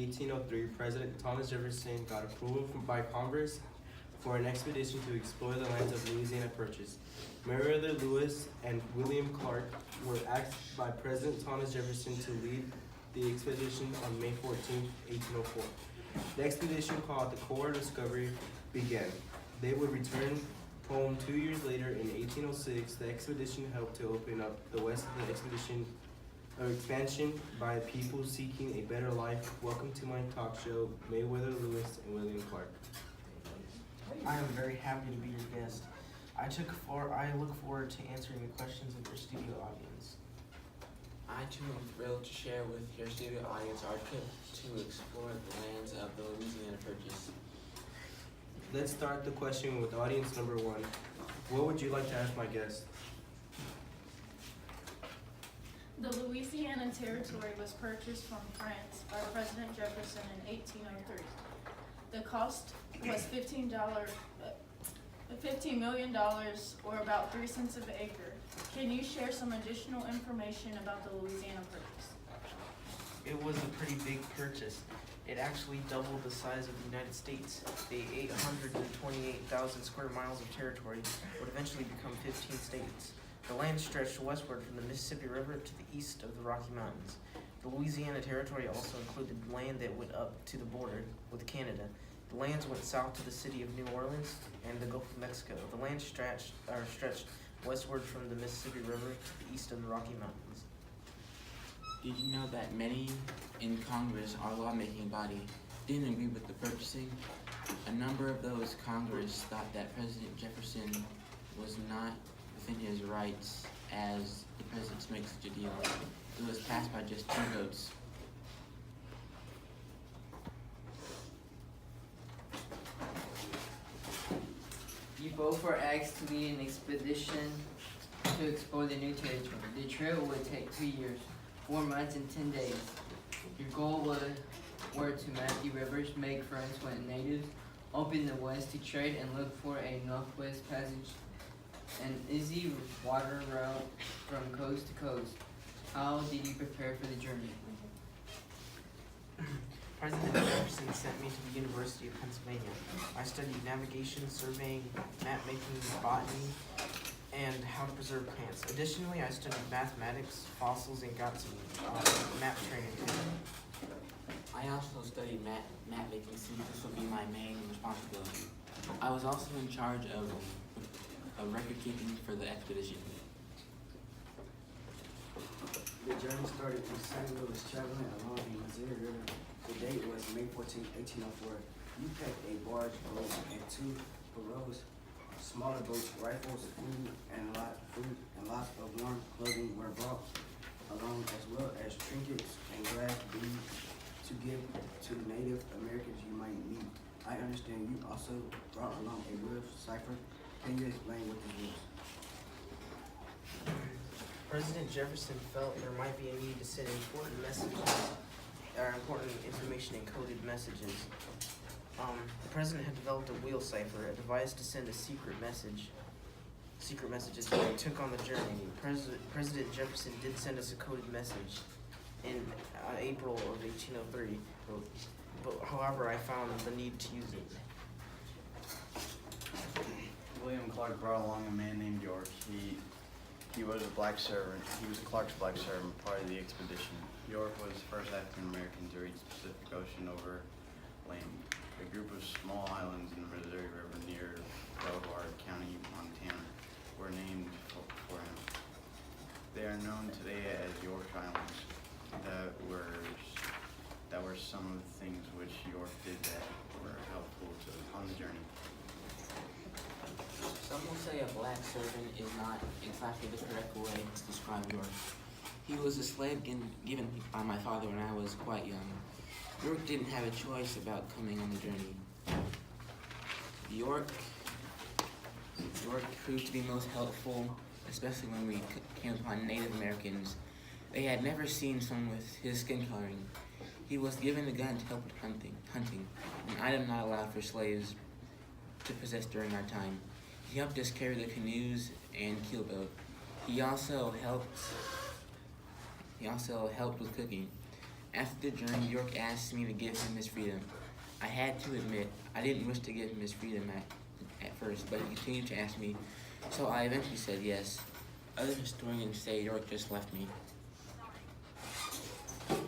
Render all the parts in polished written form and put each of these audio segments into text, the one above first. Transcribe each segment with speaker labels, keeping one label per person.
Speaker 1: 1803, President Thomas Jefferson got approval by Congress for an expedition to explore the lands of Louisiana Purchase. Meriwether Lewis and William Clark were asked by President Thomas Jefferson to lead the expedition on May 14, 1804. The expedition, called the Corps Discovery, began. They would return home 2 years later in 1806. The expedition helped to open up the west of the expansion by people seeking a better life. Welcome to my talk show, Mayweather Lewis and William Clark.
Speaker 2: I am very happy to be your guest. I look forward to answering the questions of your studio audience.
Speaker 3: I too am thrilled to share with your studio audience our trip to explore the lands of the Louisiana Purchase.
Speaker 1: Let's start the question with audience number one. What would you like to ask my guest?
Speaker 4: The Louisiana Territory was purchased from France by President Jefferson in 1803. The cost was $15 million, or about 3 cents an acre. Can you share some additional information about the Louisiana Purchase?
Speaker 2: It was a pretty big purchase. It actually doubled the size of the United States. The 828,000 square miles of territory would eventually become 15 states. The land stretched westward from the Mississippi River to the east of the Rocky Mountains. The Louisiana Territory also included land that went up to the border with Canada. The lands went south to the city of New Orleans and the Gulf of Mexico. The land stretched westward from the Mississippi River to the east of the Rocky Mountains.
Speaker 3: Did you know that many in Congress, our lawmaking body, didn't agree with the purchasing? A number of those Congress thought that President Jefferson was not within his rights as the president to make such a deal. It was passed by just 2 votes.
Speaker 5: You both were asked to lead an expedition to explore the new territory. The trip would take 2 years, 4 months, and 10 days. Your goal were to map the rivers, make friends with natives, open the west to trade, and look for a northwest passage, an easy water route from coast to coast. How did you prepare for the journey?
Speaker 2: President Jefferson sent me to the University of Pennsylvania. I studied navigation, surveying, map making, botany, and how to preserve plants. Additionally, I studied mathematics, fossils, and got some map training too.
Speaker 3: I also studied map making since this will be my main responsibility. I was also in charge of record keeping for the expedition.
Speaker 6: The journey started in St. Louis, traveling along the Missouri River. The date was May 14, 1804. You packed a barge boat and 2 pirogues, smaller boats, rifles, food, and lots of warm clothing were brought along, as well as trinkets and glass beads to give to Native Americans you might meet. I understand you also brought along a wolf cipher. Can you explain what this is?
Speaker 2: President Jefferson felt there might be a need to send important information in coded messages. The president had developed a wheel cipher, a device to send secret messages when he took on the journey. President Jefferson did send us a coded message in April of 1803, but however, I found the need to use it.
Speaker 7: William Clark brought along a man named York. He was a black servant. He was Clark's black servant, part of the expedition. York was the first African American to reach the Pacific Ocean over land. A group of small islands in the Missouri River near Belvoir County, Montana, were named for him. They are known today as York Islands. That were some of the things which York did that were helpful on the journey.
Speaker 3: Some will say a black servant is not exactly the correct way to describe York. He was a slave given by my father when I was quite young. York didn't have a choice about coming on the journey. York proved to be most helpful, especially when we came upon Native Americans. They had never seen someone with his skin coloring. He was given a gun to help with hunting, an item not allowed for slaves to possess during our time. He helped us carry the canoes and keelboat. He also helped with cooking. After the journey, York asked me to give him his freedom. I had to admit, I didn't wish to give him his freedom at first, but he continued to ask me, so I eventually said yes. Other historians say York just left me.
Speaker 8: The 40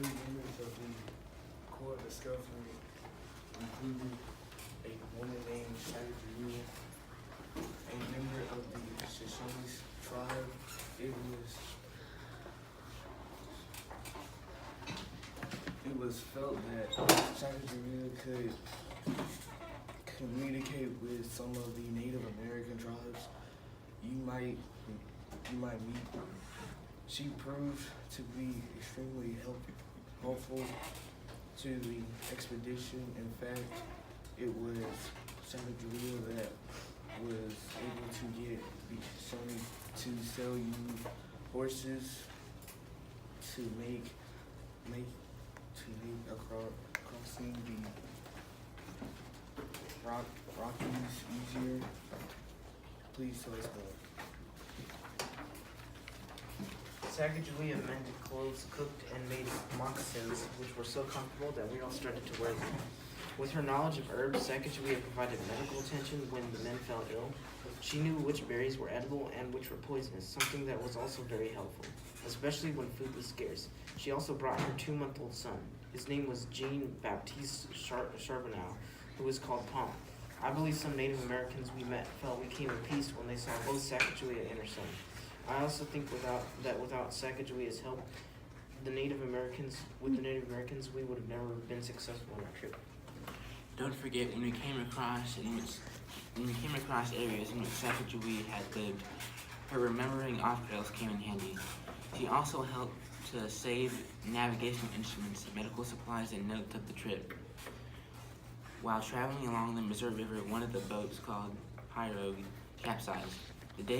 Speaker 8: members of the court discovery included a woman named Shaggy, a member of the Shoshone tribe. It was felt that Shaggy could communicate with some of the Native American tribes you might meet. She proved to be extremely helpful to the expedition. In fact, it was Shaggy that was able to get the Shoshone to sell you horses to make crossing the Rockies easier. Please tell us more.
Speaker 2: Sacagawea mended clothes, cooked, and made moccasins, which were so comfortable that we all started to wear them. With her knowledge of herbs, Sacagawea provided medical attention when the men fell ill. She knew which berries were edible and which were poisonous, something that was also very helpful, especially when food was scarce. She also brought her 2-month-old son. His name was Jean-Baptiste Charbonneau, who was called Palm. I believe some Native Americans we met felt we came in peace when they saw both Sacagawea and her son. I also think without Sacagawea's help, with the Native Americans, we would have never been successful on our trip.
Speaker 3: Don't forget, when we came across areas in which Sacagawea had lived, her remembering off-trails came in handy. She also helped to save navigational instruments, medical supplies, and notes of the trip. While traveling along the Missouri River, one of the boats, called Pirogue, capsized. The day